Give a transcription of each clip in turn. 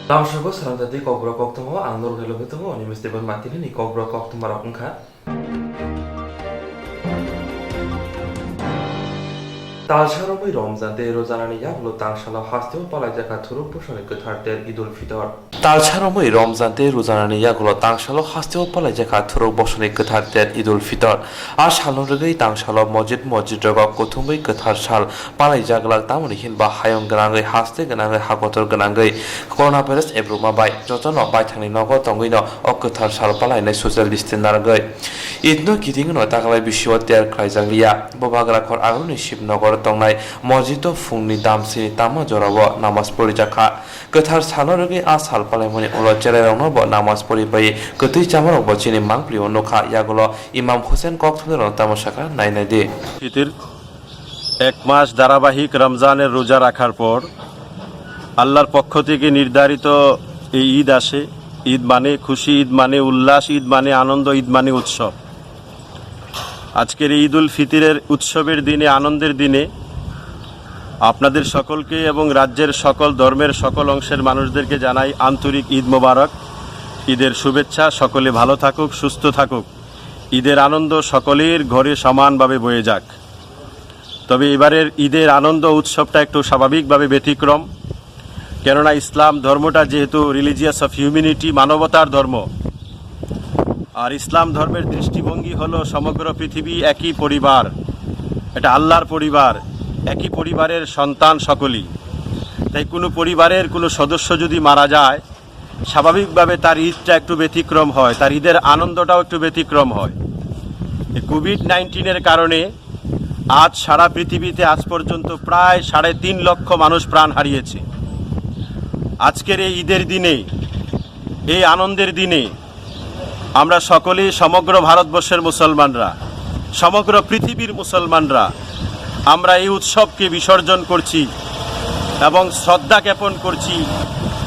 Namashego Swrangchati Kokborok Koktwma Andor Relobetmo University Matini ni Kokborok Koktwma Rakungkha Talsharomai Ramzan de Rozanani Yablo Tangshala Hasteo Palajaka Thuruk Pushoni Gotharter Idul Fitr Talsharomai Ramzan de Rozanani Yaglo Tangshala Hasteo Palajaka Thuruk Pushoni Gotharter Idul Fitr Ashalorgai Tangshala Mojid Rogok Kotumbai Gothar Shal Palajaglak Tamoni Hinba Hayong Ganangai Haste Ganangai Hakotor Ganangai Coronavirus Ebruma Bai Jotono Baitani Nogo Tongino Okothar Shal Palai Social Distance Nargai Idno Kitingno Takalai Bishwater Kraizanglia Bobagrakor Aruni Shipnogor Tongnai Mojito Fungni Damsini Tama Jorabo Namas Porijaka Gothar Sanorgi Asal Palemoni Ulo Chereronobo Namas Poribai Goti Chamaro Bochini Mangpli Onoka Yagolo Imam Hussein Koktwma Tamashaka Nainadi Fitr এক মাস ধারাবাহিক রমজানের রোজা রাখার পর আল্লাহর পক্ষ থেকে নির্ধারিত এই ঈদ আসে। ঈদ মানে খুশি, ঈদ মানে উল্লাস, ঈদ মানে আনন্দ, ঈদ মানে উৎসব। আজকের ঈদ উল ফিতরের উৎসবের দিনে, আনন্দের দিনে আপনাদের সকলকে এবং রাজ্যের সকল ধর্মের সকল অংশের মানুষদেরকে জানাই আন্তরিক ঈদ মোবারক, ঈদের শুভেচ্ছা। সকলে ভালো থাকুক, সুস্থ থাকুক, ঈদের আনন্দ সকলের ঘরে সমানভাবে বয়ে যাক। তবে এবারের ঈদের আনন্দ উৎসবটা একটু স্বাভাবিকভাবে ব্যতিক্রম, কেননা ইসলাম ধর্মটা যেহেতু রিলিজিয়াস অফ হিউম্যানিটি, মানবতার ধর্ম, আর ইসলাম ধর্মের দৃষ্টিভঙ্গি হলো সমগ্র পৃথিবী একই পরিবার, এটা আল্লাহর পরিবার, একই পরিবারের সন্তান সকলেই। তাই কোনো পরিবারের কোনো সদস্য যদি মারা যায়, স্বাভাবিকভাবে তার ঈদটা একটু ব্যতিক্রম হয়, তার ঈদের আনন্দটাও একটু ব্যতিক্রম হয়। কোভিড-19-এর কারণে আজ সারা পৃথিবীতে আজ পর্যন্ত প্রায় 3.5 লক্ষ মানুষ প্রাণ হারিয়েছে। আজকের এই ঈদের দিনে, এই আনন্দের দিনে আমরা সকলেই, সমগ্র ভারতবর্ষের মুসলমানরা, সমগ্র পৃথিবীর মুসলমানরা, আমরা এই উৎসবকে বিসর্জন করছি এবং শ্রদ্ধা জ্ঞাপন করছি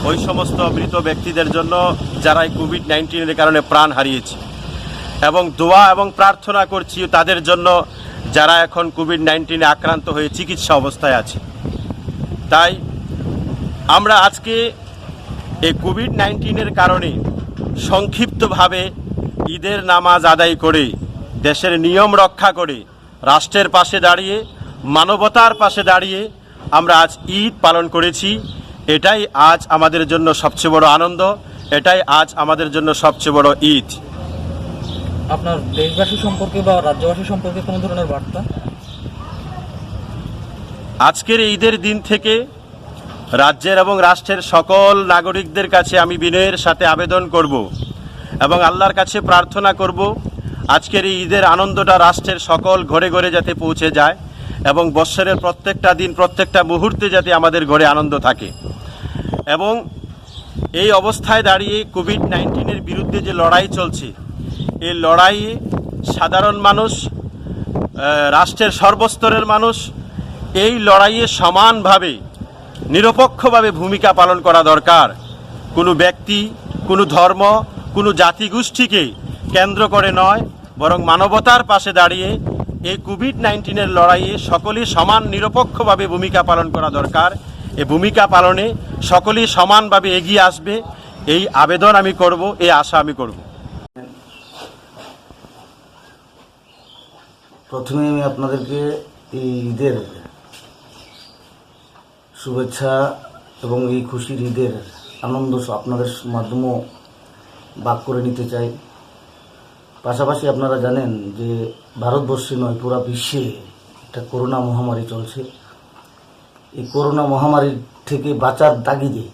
ওই সমস্ত মৃত ব্যক্তিদের জন্য যারা এই কোভিড-19-এর কারণে প্রাণ হারিয়েছে, এবং দোয়া এবং প্রার্থনা করছি তাদের জন্য যারা এখন কোভিড-19-এ আক্রান্ত হয়ে চিকিৎসা অবস্থায় আছে। তাই আমরা আজকে এই কোভিড-19-এর কারণে সংক্ষিপ্তভাবে ঈদের নামাজ আদায় করে, দেশের নিয়ম রক্ষা করে, রাষ্ট্রের পাশে দাঁড়িয়ে, মানবতার পাশে দাঁড়িয়ে আমরা আজ ঈদ পালন করেছি। এটাই আজ আমাদের জন্য সবচেয়ে বড় আনন্দ, এটাই আজ আমাদের জন্য সবচেয়ে বড় ঈদ। আপনার দেশবাসী সম্পর্কে বা রাজ্যবাসী সম্পর্কে কোনো ধরনের বার্তা? আজকের এই ঈদের দিন থেকে রাজ্যের এবং রাষ্ট্রের সকল নাগরিকদের কাছে আমি বিনয়ের সাথে আবেদন করব এবং আল্লাহর কাছে প্রার্থনা করব আজকের এই ঈদের আনন্দটা রাষ্ট্রের সকল ঘরে ঘরে যাতে পৌঁছে যায় এবং বৎসরের প্রত্যেকটা দিন, প্রত্যেকটা মুহূর্তে যাতে আমাদের ঘরে আনন্দ থাকে। এবং এই অবস্থায় দাঁড়িয়ে কোভিড-19-এর বিরুদ্ধে যে লড়াই চলছে, এই লড়াইয়ে সাধারণ মানুষ, রাষ্ট্রের সর্বস্তরের মানুষ এই লড়াইয়ে সমানভাবে, নিরপেক্ষভাবে ভূমিকা পালন করা দরকার। কোনো ব্যক্তি, কোনো ধর্ম, কোনো জাতিগোষ্ঠীকে কেন্দ্র করে নয়, বরং মানবতার পাশে দাঁড়িয়ে এই কোভিড-19-এর লড়াইয়ে সকলেই সমান নিরপেক্ষভাবে ভূমিকা পালন করা দরকার। এই ভূমিকা পালনে সকলেই সমানভাবে এগিয়ে আসবে, এই আবেদন আমি করব, এই আশা আমি করব। প্রথমে আমি আপনাদেরকে এই ঈদের শুভেচ্ছা এবং এই খুশির ঈদের আনন্দ আপনাদের মাধ্যমেও ভাগ করে নিতে চাই। পাশাপাশি আপনারা জানেন যে ভারতবর্ষে নয়, পুরো বিশ্বে একটা করোনা মহামারী চলছে। এই করোনা মহামারী থেকে বাঁচার তাগিদে,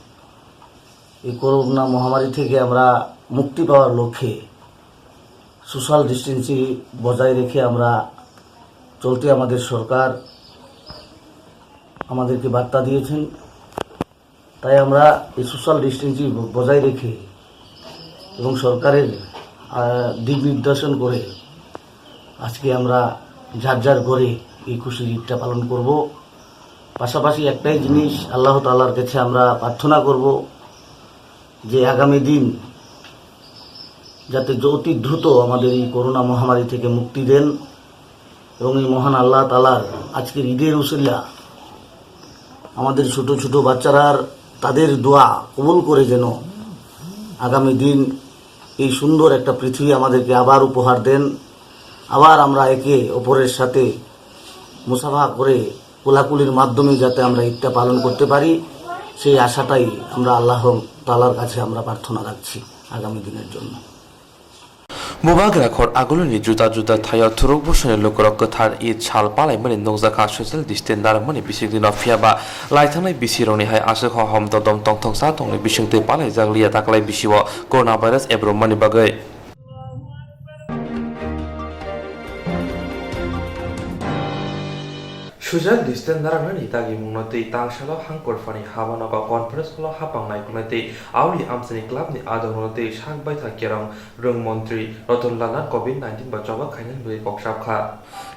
এই করোনা মহামারী থেকে আমরা মুক্তি পাওয়ার লক্ষ্যে সোশ্যাল ডিস্টেন্সিং বজায় রেখে আমরা চলতে আমাদের সরকার আমাদেরকে বার্তা দিয়েছেন। তাই আমরা এই সোশ্যাল ডিস্টেন্সিং বজায় রেখে এবং সরকারের দিক নির্দেশন করে আজকে আমরা যার যার ঘরে এই খুশির ঈদটা পালন করব। পাশাপাশি একটাই জিনিস আল্লাহ তাআলার কাছে আমরা প্রার্থনা করব যে আগামী দিন যাতে অতি দ্রুত আমাদের এই করোনা মহামারী থেকে মুক্তি দেন এবং এই মহান আল্লাহ তাআলার আজকের ঈদের উসিলা আমাদের ছোট ছোট বাচ্চারা তাদের দোয়া কবুল করে যেন আগামী দিন এই সুন্দর একটা পৃথিবী আমাদেরকে আবার উপহার দেন, আবার আমরা একে অপরের সাথে মুসাফা করে কোলাকুলির মাধ্যমে যাতে আমরা ঈদটা পালন করতে পারি, সেই আশাটাই আমরা আল্লাহ তাআলার কাছে আমরা প্রার্থনা রাখছি আগামী দিনের জন্য। Mubag rakor aguluni juda thaya turuk busone lokorok kathar id chal palai mani nongzaka social distance dar mani bising din fiaba laithanai bisironi hai asuk hom dodom tongthong sa tongni bisingte palai jaglia taklai bisiwo coronavirus ebro mani bagai Social distance naranani tagi munati tangsalo hangkor fani habanoga conference holo hapang naikunati auli amsani club ni adonoti shangbai thakerang rung montri rotolala covid-19 ba joba khainan bui koksapkha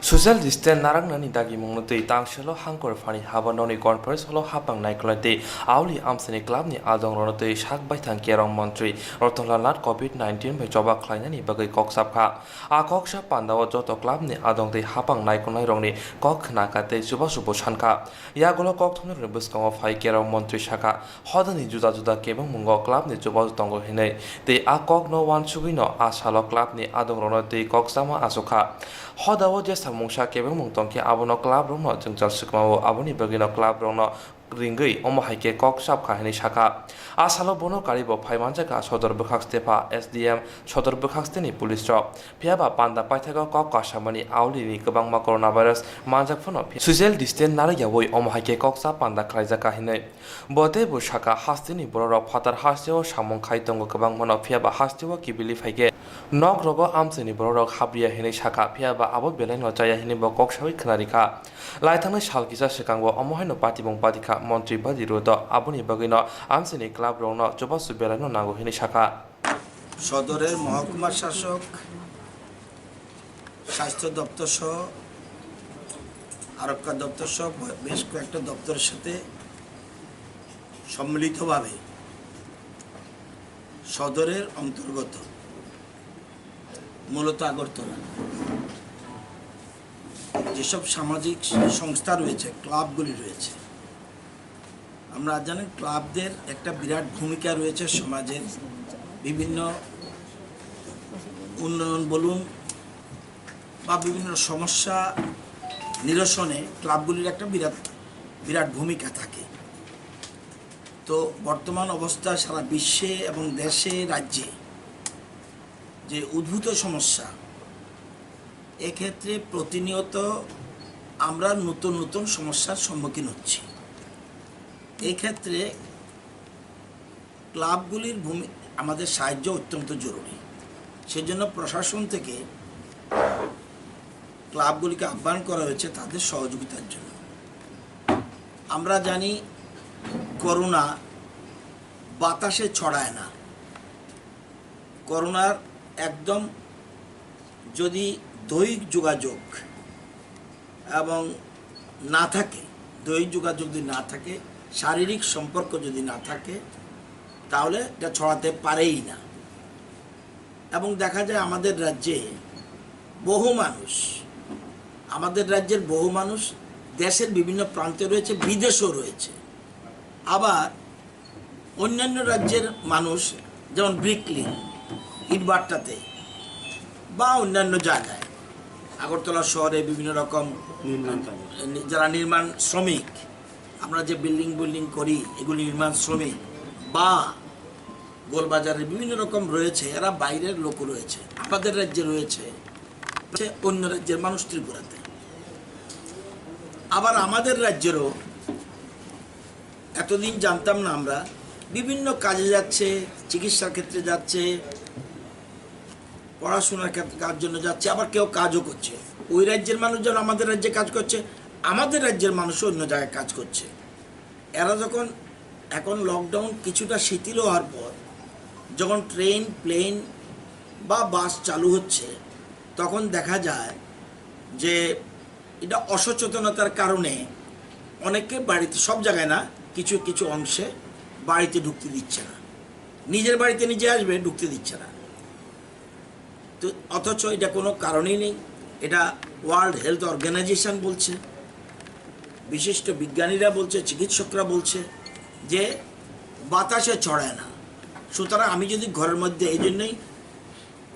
Social distance naranani tagi munati tangsalo hangkor fani habanoni conference holo hapang naikunati auli amsani club ni adonoti shangbai thakerang montri rotolala covid-19 ba joba khlainani bagai koksapkha a koksap pandawo joto club ni adongti hapang naikunai rongni kokhnakate Suba Shanka, Yagolo Koktwma Rebusco of High Care Montri Shaka, Hodani Juda Kebang Mungo Club ni Jubas Tongo Hine, the Akok no one Sugino, Ashalo Club ni Adonrono de Koksama Asoka, Hodawo just a Munsha Kebang Muntonki Abono Club Rono, Jungal Sukmao, Aboni Bergino Club Rono. Ringui omo haike kok sap kahini shaka asalo bono karibo phaimanjaka sodor bukhak stepa SDM sodor bukhak steni police chok phiaba panda paithaga kok kasamani auli ni kabang ma coronavirus manjak phono social distance nara yawoi omo haike kok sap panda khlaijaka hinai bote bu shaka hastini borok phatar hasteo samong khai tongo kabang mono phiaba hasteo kibili phaike nok rogo amseni borok habriya hinai shaka phiaba abo belai no jaya hini bo kok sawi khnarika laithangna salkisa sekangbo omo haino patibong patika মন্ত্রী বাদিরুদ আবনি বাগিন আমসিনি club রং জবাসু বেলানো নাগো হিনি শাখা সদরের মহকুমা শাসক স্বাস্থ্য দপ্তর সহ আরক্ষা দপ্তর সহ বেশ কয়েকটা দপ্তরের সাথে সম্মিলিতভাবে সদরের অন্তর্গত মূলত আগরতলা যেসব সামাজিক সংস্থা রয়েছে ক্লাবগুলি রয়েছে আমরা জানি ক্লাবদের একটা বিরাট ভূমিকা রয়েছে সমাজের বিভিন্ন উন্নয়ন বলুন বা বিভিন্ন সমস্যা নিরসনে ক্লাবগুলির একটা বিরাট ভূমিকা থাকে। তো বর্তমান অবস্থা সারা বিশ্বে এবং দেশে রাজ্যে যে উদ্ভূত সমস্যা, এক্ষেত্রে প্রতিনিয়ত আমরা নতুন সমস্যার সম্মুখীন হচ্ছি। এই ক্ষেত্রে ক্লাবগুলির আমাদের সাহায্য অত্যন্ত জরুরি। সেজন্য প্রশাসন থেকে ক্লাবগুলিকে আহ্বান করা হয়েছে তাদের সহযোগিতার জন্য। আমরা জানি করোনা বাতাসে ছড়ায় না। করোনার একদম যদি দৈহিক যোগাযোগ এবং না থাকে, দৈহিক যোগাযোগ যদি না থাকে, শারীরিক সম্পর্ক যদি না থাকে, তাহলে এটা ছড়াতে পারেই না। এবং দেখা যায় আমাদের রাজ্যের বহু মানুষ দেশের বিভিন্ন প্রান্তে রয়েছে, বিদেশেও রয়েছে। আবার অন্যান্য রাজ্যের মানুষ যেমন ব্রিকলি, ইটভাটাতে বা অন্যান্য জায়গায়, আগরতলা শহরে বিভিন্ন রকম যারা নির্মাণ শ্রমিক, আমরা যে বিল্ডিং করি এগুলি নির্মাণ শ্রমিক, বা গোলবাজারে বিভিন্ন রকম রয়েছে, এরা বাইরের লোক রয়েছে, আমাদের রাজ্যে রয়েছে, অন্য রাজ্যের মানুষ ত্রিপুরাতে। আবার আমাদের রাজ্যেরও এতদিন জানতাম না, আমরা বিভিন্ন কাজে যাচ্ছে, চিকিৎসার ক্ষেত্রে যাচ্ছে, পড়াশোনার কাজ জন্য যাচ্ছে, আবার কেউ কাজও করছে। ওই রাজ্যের মানুষ যখন আমাদের রাজ্যে কাজ করছে, আমাদের রাজ্যের মানুষও অন্য জায়গায় কাজ করছে। এরা যখন এখন লকডাউন কিছুটা শিথিল হওয়ার পর যখন ট্রেন, প্লেন বা বাস চালু হচ্ছে, তখন দেখা যায় যে এটা অসচেতনতার কারণে অনেকে বাড়িতে, সব জায়গায় না, কিছু কিছু অংশে বাড়িতে ঢুকতে দিচ্ছে না। নিজের বাড়িতে নিজে আসবে, ঢুকতে দিচ্ছে না। তো অথচ এটা কোনো কারণই নেই। এটা ওয়ার্ল্ড হেলথ অর্গানাইজেশন বলছে, বিশিষ্ট বিজ্ঞানীরা বলছে, চিকিৎসকরা বলছে যে বাতাসে ছড়ায় না। সুতরাং আমি যদি ঘরের মধ্যে, এই জন্যই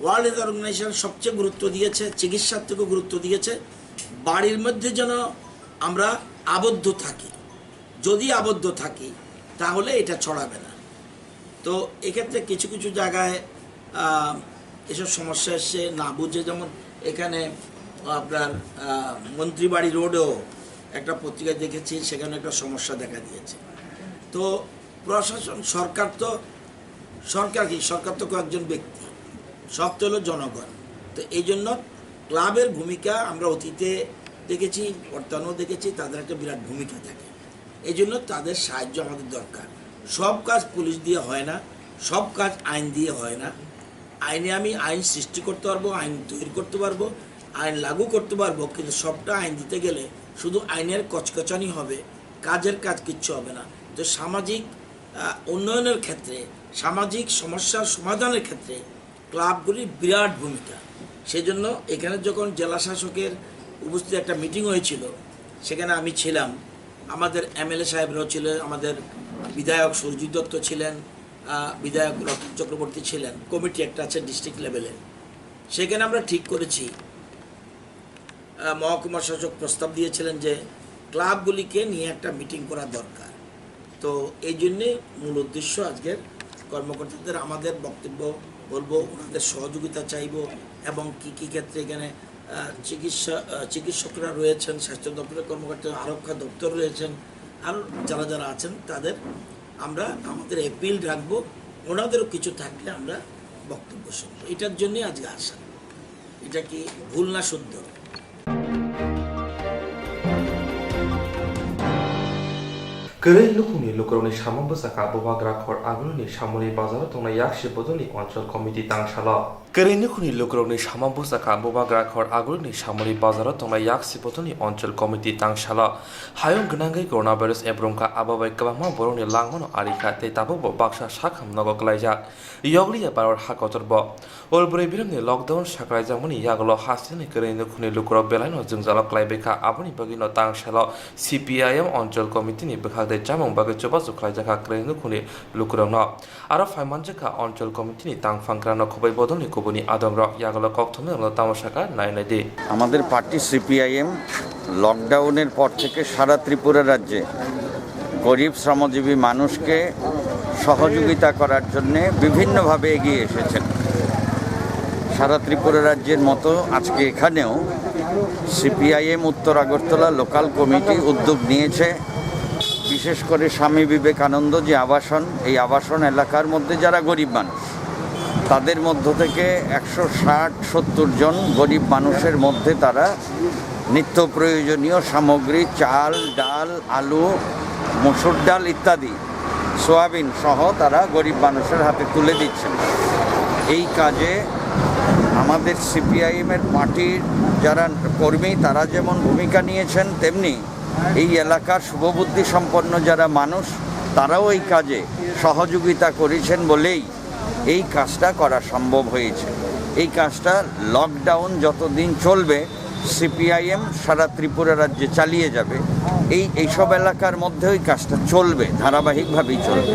ওয়ার্ল্ড হেলথ অর্গানাইজেশন সবচেয়ে গুরুত্ব দিয়েছে, চিকিৎসার থেকেও গুরুত্ব দিয়েছে, বাড়ির মধ্যে যেন আমরা আবদ্ধ থাকি। যদি আবদ্ধ থাকি তাহলে এটা ছড়াবে না। তো এক্ষেত্রে কিছু কিছু জায়গায় এসব সমস্যা এসে না বুঝে, যেমন এখানে আপনার মন্ত্রীবাড়ি রোডেও একটা পত্রিকায় দেখেছি, সেখানে একটা সমস্যা দেখা দিয়েছে। তো প্রশাসন, সরকার তো কয়েকজন ব্যক্তি, সব তো হলো জনগণ। তো এই জন্য ক্লাবের ভূমিকা আমরা অতীতে দেখেছি, বর্তমানেও দেখেছি, তাদের একটা বিরাট ভূমিকা থাকে। এই জন্য তাদের সাহায্য আমাদের দরকার। সব কাজ পুলিশ দিয়ে হয় না, সব কাজ আইন দিয়ে হয় না। আমি আইন সৃষ্টি করতে পারবো, আইন তৈরি করতে পারবো, আইন লাগু করতে পারবো, কিন্তু সবটা আইন দিতে গেলে শুধু আইনের কচকচানি হবে, কাজের কাজ কিচ্ছু হবে না। তো সামাজিক উন্নয়নের ক্ষেত্রে, সামাজিক সমস্যার সমাধানের ক্ষেত্রে ক্লাবগুলির বিরাট ভূমিকা। সেজন্য এখানে যখন জেলা শাসকের উপস্থিত একটা মিটিং হয়েছিল, সেখানে আমি ছিলাম, আমাদের এমএলএ সাহেবরাও ছিলেন, আমাদের বিধায়ক সুরজিৎ দত্ত ছিলেন, বিধায়ক রতন চক্রবর্তী ছিলেন, কমিটি একটা আছে ডিস্ট্রিক্ট লেভেলে। সেখানে আমরা ঠিক করেছি, মহকুমা শাসক প্রস্তাব দিয়েছিলেন যে ক্লাবগুলিকে নিয়ে একটা মিটিং করা দরকার। তো এই জন্যে মূল উদ্দেশ্য আজকের কর্মকর্তাদের আমাদের বক্তব্য বলবো, ওনাদের সহযোগিতা চাইব, এবং কী কী ক্ষেত্রে এখানে চিকিৎসকরা রয়েছেন, স্বাস্থ্য দপ্তরের কর্মকর্তা, আরক্ষা দপ্তর রয়েছেন, আর যারা যারা আছেন তাদের আমরা আমাদের অ্যাপিল রাখবো, ওনাদেরও কিছু থাকলে আমরা বক্তব্য শুনবো। এটার জন্যই আজকে আসা। এটা কি ভুল না শুদ্ধ? Kerei lukuni lukuroni samambusaka bubagrak hor aguni samuni bazar tongna yakshi bodoni অঞ্চল committee তাংশালা Kerei lukuni lukuroni samambusaka bubagrak hor aguni samuni bazar tongna yakshi bodoni অঞ্চল committee তাংশালা Hayong gnangai coronavirus ebrongka ababai kabama boroni langmono arika te tabo baksa shakham nogo klaijak yogli baror hakotorbo Olbore biramni lockdown sakraijamoni yaglo hasini kerei lukuni lukuro belaino jungzalo klaibeka aboni bagino tangshala CPIM অঞ্চল committee ni bekhagde jamong bagai coba suklai jaka kerei lukuni lukurano aro faiman jaka অঞ্চল committee ni tangfangrano khobai bodoni kubuni adongrok yaglo koktwma lo tamosaka nainadi আমাদের party CPIM লকডাউনের পর থেকে সারা ত্রিপুরা রাজ্যে গরিব শ্রমজীবী মানুষকে সহযোগিতা করার জন্য বিভিন্নভাবে এগিয়ে এসেছেন। সারা ত্রিপুরা রাজ্যের মতো আজকে এখানেও সিপিআইএম উত্তর আগরতলা লোকাল কমিটি উদ্যোগ নিয়েছে, বিশেষ করে স্বামী বিবেকানন্দ যে আবাসন, এই আবাসন এলাকার মধ্যে যারা গরিব মানুষ, তাদের মধ্য থেকে 160-70 জন গরিব মানুষের মধ্যে তারা নিত্য প্রয়োজনীয় সামগ্রী, চাল, ডাল, আলু, মসুর ডাল ইত্যাদি, সোয়াবিন সহ তারা গরিব মানুষের হাতে তুলে দিচ্ছেন। এই কাজে আমাদের সিপিআইএমের পার্টির যারা কর্মী তারা যেমন ভূমিকা নিয়েছেন, তেমনি এই এলাকার শুভবুদ্ধি সম্পন্ন যারা মানুষ তারাও এই কাজে সহযোগিতা করেছেন বলেই এই কাজটা করা সম্ভব হয়েছে। এই কাজটা লকডাউন যতদিন চলবে সিপিআইএম সারা ত্রিপুরা রাজ্যে চালিয়ে যাবে। এইসব এলাকার মধ্যে ওই কাজটা চলবে, ধারাবাহিকভাবেই চলবে।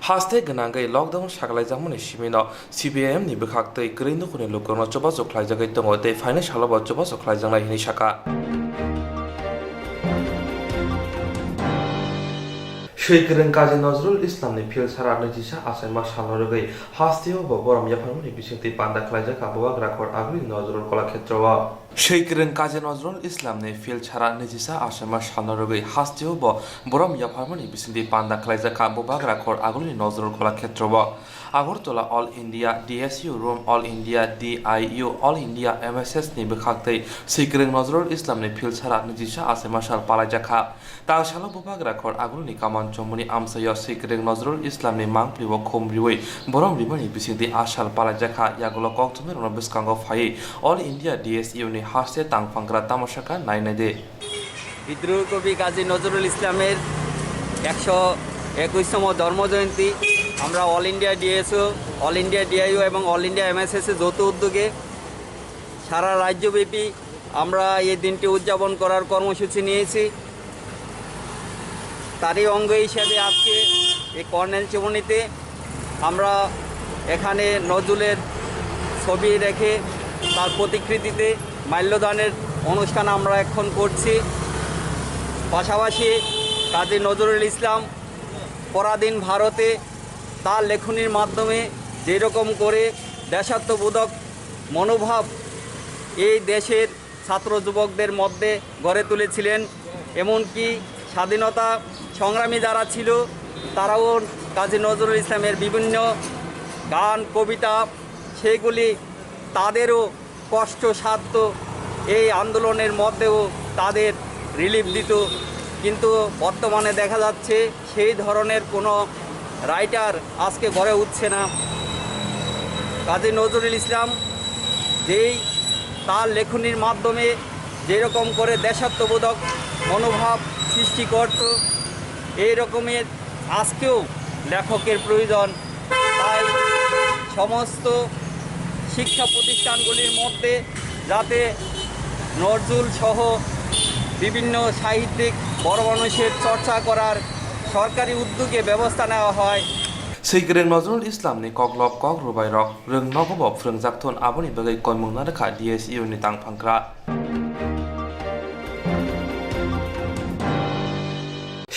Haste gnangai lockdown saklai jamoni simino CPIM ni bekhagtei kerei lukuni lukurno coba suklai jagai tongo te financial ba coba suklai jangnai hini saka Sheikren Kazi Nazrul Islam ni phil sara nijisa asaima salorogai hasteo bo boram yafarmoni bisingti panda khlaijaka bobagrak hor agri Nazrul kola khetrowa Sheikren Kazi Nazrul Islam ni phil sara nijisa asaima salorogai hasteo bo boram yafarmoni bisingti panda khlaijaka bobagrak hor agri Nazrul kola khetrowa Agartala All India DSU Room All India DIU All India MSS ni bekhagtei Sheikren Nazrul Islam ni phil sara nijisa asaima sal palajaka Tangshala bobagrak hor agri kaman Jomoni Amsaya Sheikren Nazrul Islam ni mangpli wo khomriwei borom rimani bisingti asal palajaka yagolo Koktwma no biskango phai All India DSU ni haste tangfangra tamashaka nainade বিদ্রোহী কবি কাজী নজরুল ইসলামের 121তম জন্মজয়ন্তী আমরা all India DSO, all India DIO এবং all India MSS যৌথ উদ্যোগে সারা রাজ্যব্যাপী আমরা এই দিনটি উদযাপন করার কর্মসূচি নিয়েছি। তারই অঙ্গ হিসেবে আজকে এই কর্নেল চৌমুহনীতে আমরা এখানে নজরুলের ছবি রেখে তার প্রতিকৃতিতে মাল্যদানের অনুষ্ঠান আমরা এখন করছি। পাশাপাশি কাজী নজরুল ইসলাম পরাধীন ভারতে তার লেখনীর মাধ্যমে যেরকম করে দেশাত্মবোধক মনোভাব এই দেশের ছাত্র যুবকদের মধ্যে গড়ে তুলেছিলেন, এমনকি স্বাধীনতা সংগ্রামী যারা ছিল তারাও কাজী নজরুল ইসলামের বিভিন্ন গান কবিতা সেগুলি তাদেরও কষ্টসাধ্য এই আন্দোলনের মধ্যেও তাদের রিলিফ দিত। কিন্তু বর্তমানে দেখা যাচ্ছে সেই ধরনের কোনো রাইটার আজকে গড়ে উঠছে না। কাজী নজরুল ইসলাম যেই তার লেখনীর মাধ্যমে যেরকম করে দেশাত্মবোধক মনোভাব সৃষ্টি করত, এই রকমের আজকেও লেখকের প্রয়োজন। তাই সমস্ত শিক্ষা প্রতিষ্ঠানগুলির মধ্যে যাতে নজরুল সহ বিভিন্ন সাহিত্যিক বড় মানুষের চর্চা করার সরকারি উদ্যোগে ব্যবস্থা নেওয়া হয়। Seigreng Nozrul Islam ni koklop kok rubai rok reng nogobob frengzak thon aboni bagai konmung nadakha DSU ni tang phangkra.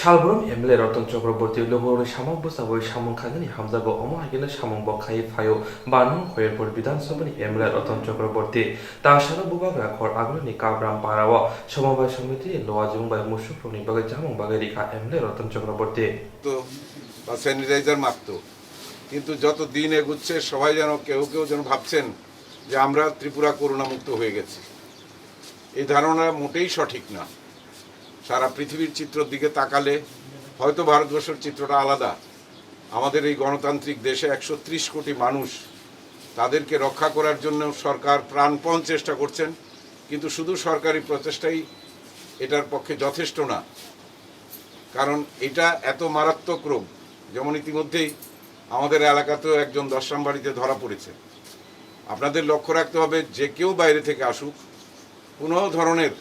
Shalbrom emle Ratan Chakraborty lobore samong bosaboi samong khagani hamzago omo hagene samong bokhai phayo banung hoyer por bidan sabani emle Ratan Chakraborty ta shara bubagra khor agloni kabram parawa samobai samiti loajung bai musukroni bagai jamong bagai rikha emle Ratan Chakraborty তো বা sanitiser মারতো, কিন্তু যত দিন এগুচ্ছে সবাই যেন কেউ কেউ যেন ভাবছেন যে আমরা ত্রিপুরা করোনা মুক্ত হয়ে গেছি। এই ধারণা মোটেই সঠিক না। সারা পৃথিবীর চিত্রের দিকে তাকালে হয়তো ভারতবর্ষের চিত্রটা আলাদা। আমাদের এই গণতান্ত্রিক দেশে 130 কোটি মানুষ, তাদেরকে রক্ষা করার জন্য সরকার প্রাণপণ চেষ্টা করছেন, কিন্তু শুধু সরকারি প্রচেষ্টাই এটার পক্ষে যথেষ্ট না। কারণ এটা এত মারাত্মক রোগ, যেমন ইতিমধ্যেই আমাদের এলাকাতেও একজন 10 নম্বরিতে ধরা পড়েছে। আপনাদের লক্ষ্য রাখতে হবে যে কেউ বাইরে থেকে আসুক, কোনো ধরনের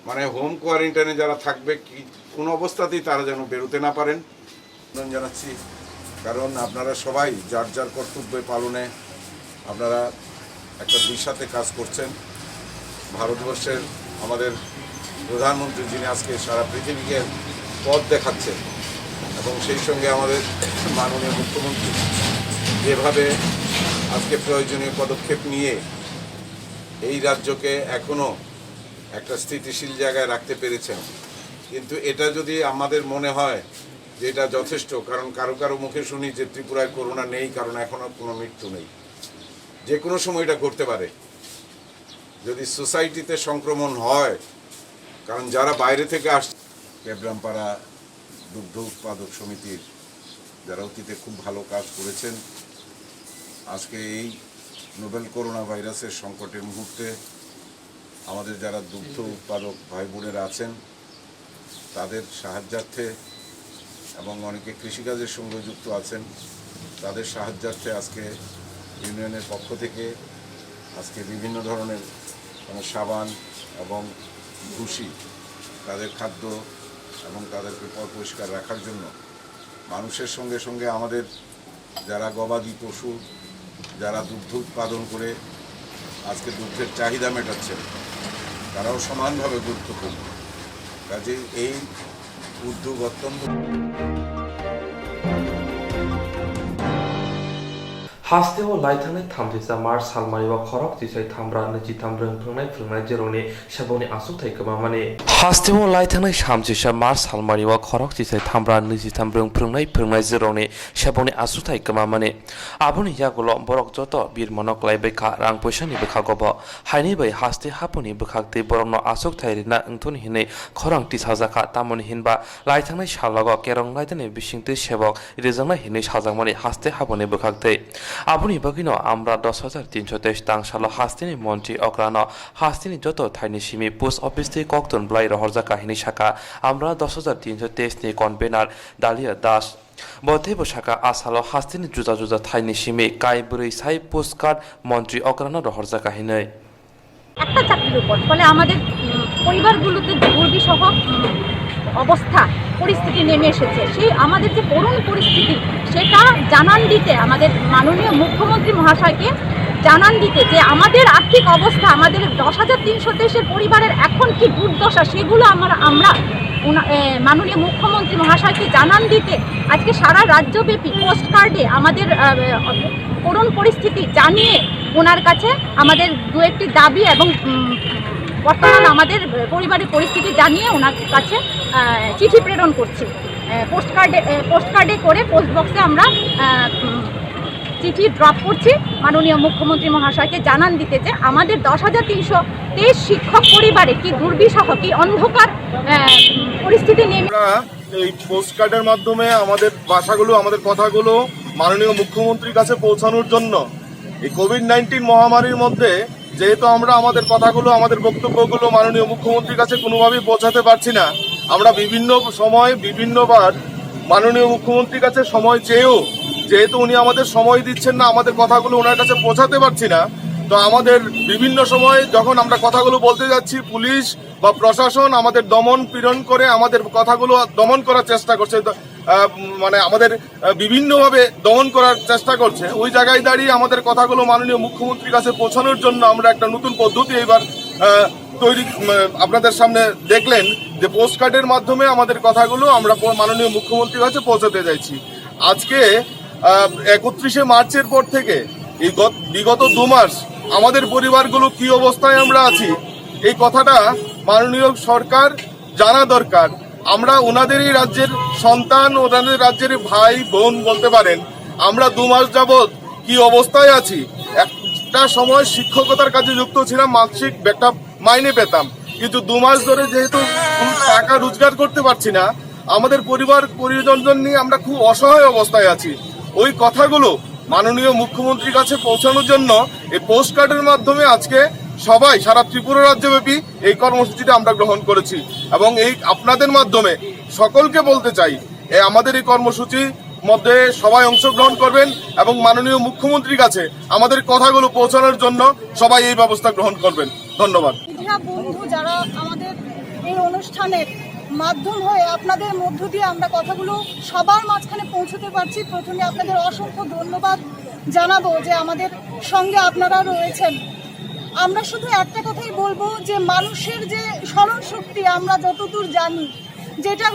মানে হোম কোয়ারেন্টাইনে যারা থাকবে কি কোনো অবস্থাতেই তারা যেন বেরোতে না পারেন জানাচ্ছি। কারণ আপনারা সবাই যার যার কর্তব্য পালনে আপনারা একটা দিশাতে কাজ করছেন। ভারতবর্ষের আমাদের প্রধানমন্ত্রী যিনি আজকে সারা পৃথিবীকে পথ দেখাচ্ছেন, এবং সেই সঙ্গে আমাদের মাননীয় মুখ্যমন্ত্রী যেভাবে আজকে প্রয়োজনীয় পদক্ষেপ নিয়ে এই রাজ্যকে এখনও একটা স্থিতিশীল জায়গায় রাখতে পেরেছেন। কিন্তু এটা যদি আমাদের মনে হয় যে এটা যথেষ্ট, কারণ কারো কারো মুখে শুনি যে ত্রিপুরায় করোনা নেই কারণ এখনও কোনো মৃত্যু নেই, যে কোনো সময় এটা ঘটতে পারে। যদি সোসাইটিতে সংক্রমণ হয়, কারণ যারা বাইরে থেকে আসছে, কেবরামপাড়া দুগ্ধ উৎপাদক সমিতির যারা অতীতে খুব ভালো কাজ করেছেন, আজকে এই নোবেল করোনা ভাইরাসের সংকটের মুহূর্তে আমাদের যারা দুগ্ধ উৎপাদক ভাই বোনেরা আছেন তাদের সাহায্যার্থে, এবং অনেকে কৃষিকাজের সঙ্গে যুক্ত আছেন, তাদের সাহায্যার্থে আজকে ইউনিয়নের পক্ষ থেকে আজকে বিভিন্ন ধরনের সাবান এবং ভুসি, তাদের খাদ্য এবং তাদেরকে পরিষ্কার রাখার জন্য মানুষের সঙ্গে সঙ্গে আমাদের যারা গবাদি পশু, যারা দুগ্ধ উৎপাদন করে আজকে দুগ্ধের চাহিদা মেটাচ্ছেন, তারাও সমানভাবে গুরুত্বপূর্ণ। কাজেই এই উদ্যোগ অত্যন্ত Hasteo Laitane Tamtisa Mars Salmariwa Korok Tisai Tambra Najitam Brunai Brunai Jeroni Shaboni Asutai Kamamani Hasteo Laitane Shamjisha Mars Salmariwa Korok Tisai Tambra Najitam Brunai Brunai Jeroni Shaboni Asutai Kamamani Abuni Yagulo Borok Joto Bir Monok Laibeka Rang Pushani Bekagobo Haini by Hasti Hapuni Bekakti Borono Asuk Tairina Antoni Hine Korang Tishazaka Tamoni Hinba Laitane Shalago Kerong Laitane Bishing Shebok Rizana Hine Shazamani Haste Haponi Bekakte Abuni bagino আমরা 10,323 tongue সালো হাস্তিনি মন্ত্রী অগ্রানো হাস্তিনি যত tiny Simi post office থেকে কক্তন ব্লাই রহরজা কাহিনী শাখা আমরা 10,323 নি convener Dalia Das বথেব শাখা আসালো হাস্তিনি জুজা জুজা থাইনি সিমি কাইবুরি সাই পোস্ট কার্ড মন্ত্রী অগ্রানো রহরজা কাহিনী একটা চাকরির উপর ফলে আমাদের পরিবারগুলোতে দুর্বিষহ অবস্থা পরিস্থিতি নেমে এসেছে, সেই আমাদের যে করুণ পরিস্থিতি সেটা জানান দিতে আমাদের মাননীয় মুখ্যমন্ত্রী মহাশয়কে জানান দিতে যে আমাদের আর্থিক অবস্থা, আমাদের 10,323 পরিবারের এখন কি দুর্দশা, সেগুলো আমরা মাননীয় মুখ্যমন্ত্রী মহাশয়কে জানান দিতে আজকে সারা রাজ্যব্যাপী পোস্ট কার্ডে আমাদের করুণ পরিস্থিতি জানিয়ে ওনার কাছে আমাদের দু একটি দাবি এবং বর্তমান আমাদের পরিবারের পরিস্থিতি জানিয়ে ওনার কাছে চিঠি প্রেরণ করছি। পোস্ট কার্ডে করে পোস্ট বক্সে আমরা চিঠি ড্রপ করছি মাননীয় মুখ্যমন্ত্রী মহাশয়কে জানান দিতে যে আমাদের 10,323 শিক্ষক পরিবারে কি দুর্বিষহ, কি অন্ধকার পরিস্থিতি নেমে। আমরা এই পোস্ট কার্ডের মাধ্যমে আমাদের ভাষাগুলো, আমাদের কথাগুলো মাননীয় মুখ্যমন্ত্রীর কাছে পৌঁছানোর জন্য এই কোভিড-19 মহামারীর মধ্যে যেহেতু আমরা আমাদের কথাগুলো, আমাদের বক্তব্যগুলো মাননীয় মুখ্যমন্ত্রীর কাছে কোনোভাবেই পৌঁছাতে পারছি না, আমরা বিভিন্ন সময় বিভিন্নবার মাননীয় মুখ্যমন্ত্রীর কাছে সময় চেয়েও যেহেতু উনি আমাদের সময় দিচ্ছেন না, আমাদের কথাগুলো ওনার কাছে পৌঁছাতে পারছি না, তো আমাদের বিভিন্ন সময় যখন আমরা কথাগুলো বলতে যাচ্ছি পুলিশ বা প্রশাসন আমাদের দমন পীড়ন করে আমাদের কথাগুলো দমন করার চেষ্টা করছে, মানে আমাদের বিভিন্নভাবে দমন করার চেষ্টা করছে। ওই জায়গায় দাঁড়িয়ে আমাদের কথাগুলো মাননীয় মুখ্যমন্ত্রীর কাছে পৌঁছানোর জন্য আমরা একটা নতুন পদ্ধতি এবার তৈরি আপনাদের সামনে দেখলেন যে পোস্ট কার্ডের মাধ্যমে আমাদের কথাগুলো আমরা মাননীয় মুখ্যমন্ত্রীর কাছে পৌঁছাতে চাইছি। আজকে 31শে মার্চের পর থেকে এই বিগত 2 মাস আমাদের পরিবারগুলো কি অবস্থায় আমরা আছি এই কথাটা মাননীয় সরকার জানা দরকার। আমরা ওনাদেরই রাজ্যের সন্তান, ওনাদের রাজ্যের ভাই বোন বলতে পারেন। আমরা 2 মাস যাবৎ কি অবস্থায় আছি, একটা সময় শিক্ষকতার কাজে যুক্ত ছিলাম, মাসিক একটা মাইনে পেতাম, কিন্তু 2 মাস ধরে যেহেতু টাকা রোজগার করতে পারছি না, আমাদের পরিবার পরিজন নিয়ে আমরা খুব অসহায় অবস্থায় আছি। ওই কথাগুলো মাননীয় মুখ্যমন্ত্রীর কাছে পৌঁছানোর জন্য এই পোস্ট কার্ডের মাধ্যমে আজকে সবাই সারা ত্রিপুরা রাজ্যব্যাপী এই কর্মসূচিটা আমরা গ্রহণ করেছি এবং এই আপনাদের মাধ্যমে সকলকে বলতে চাই আমাদের এই কর্মসূচির মধ্যে সবাই অংশগ্রহণ করবেন এবং মাননীয় মুখ্যমন্ত্রীর কাছে আমাদের কথাগুলো পৌঁছানোর জন্য সবাই এই ব্যবস্থা গ্রহণ করবেন। ধন্যবাদ। বন্ধু যারা আমাদের এই অনুষ্ঠানের মাধ্যম হয়ে আপনাদের মধ্য দিয়ে আমরা কথাগুলো সবার মাঝখানে পৌঁছতে পারছি, প্রথমে আপনাদের অসংখ্য ধন্যবাদ জানাবো যে আমাদের সঙ্গে আপনারা রয়েছেন। আমরা শুধু একটা কথাই বলবো যে মানুষের যে স্মরণ শক্তি আমরা যতদূর জানি যেটা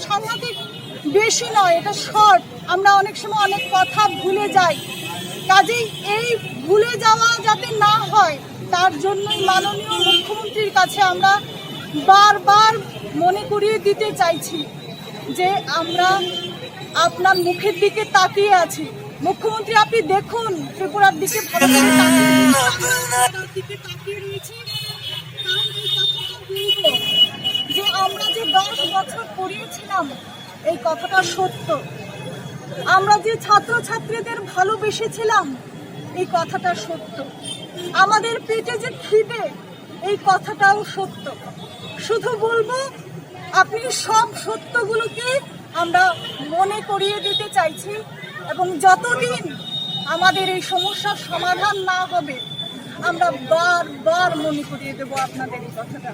সাংঘাতিক বেশি নয়, এটা শর্ট। আমরা অনেক সময় অনেক কথা ভুলে যাই, কাজেই এই ভুলে যাওয়া যাতে না হয় তার জন্যই মাননীয় মুখ্যমন্ত্রীর কাছে আমরা বারবার মনে করিয়ে দিতে চাইছি যে আমরা আপনার মুখের দিকে তাকিয়ে আছি। মুখ্যমন্ত্রী আপনি দেখুন ত্রিপুরার দিকে তাকিয়ে রয়েছি, যে আমরা যে 10 বছর পড়িয়েছিলাম এই কথাটা সত্য, আমরা যে ছাত্রছাত্রীদের ভালোবেসেছিলাম এই কথাটা সত্য, আমাদের পেটে যে খিদে এই কথাটাও সত্য। শুধু বলবো আপনি সব সত্যগুলোকে আমরা মনে করিয়ে দিতে চাইছি এবং যতদিন আমাদের এই সমস্যার সমাধান না হবে আমরা বারবার মনে করিয়ে দেব আপনাদের এই কথাটা।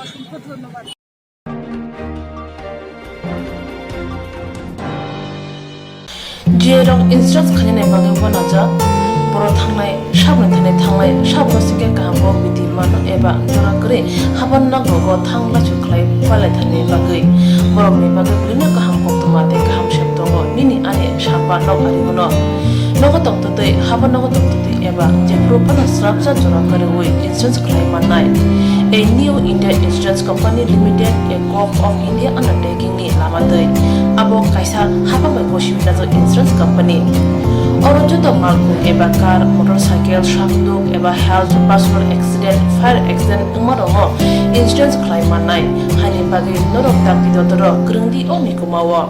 অসংখ্য ধন্যবাদ। जिरं इंस्ट्रास खाने बागे वनाजा बर थांनाय साबने थांनाय साबसिके गाहामो बिदि मानो एबा जरा करे हाबन नांगौ थांला सुख्लाय पाले थाने बागे बरमनि बागे ब्रिनो गाहाम कोक्तमा दे गाहाम शब्दङ निनि आने साबा नगारिमनो नगतंतते हाबन नगतंतते एबा जे प्रोपन स्ट्राक्चर जरा करे वे इंस्ट्रास खाने मानाय A new India Insurance Company Limited, a co-op of India undertaking ni lamadai. Abo kaisa haba mai boshim na insurance company. Orojo to malku eba car, motorcycle, shakdu eba health, personal accident, fire accident umarongo insurance claim manai. Hani bagi norok takti dotoro grungdi o mikumawa.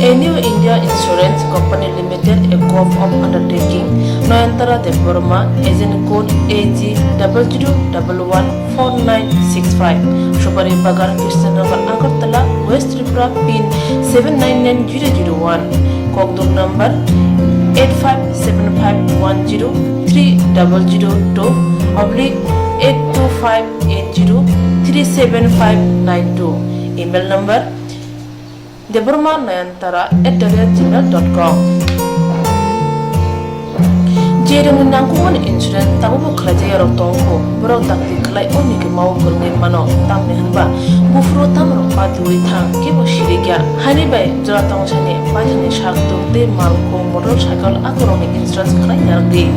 A new India Insurance Company Limited, a co-op of undertaking, Noyantara de Burma, agent code AG00114965, Shubari Bagar, Krishnanagar, Agartala, West Tripura, PIN 799001, Kokborok number 8575103002/82580 37592. Email number debormanayantara@gmail.com. Jering nangkungan insurans tabu buklajaya rotongko berau takti kelai oni ke mau kurngin mano tam nehanba bufro tam ropa dui thang ke bo shirigya hani bai joratong chane bajani shakto te malko motorcycle akoroni insurance kelai yargi.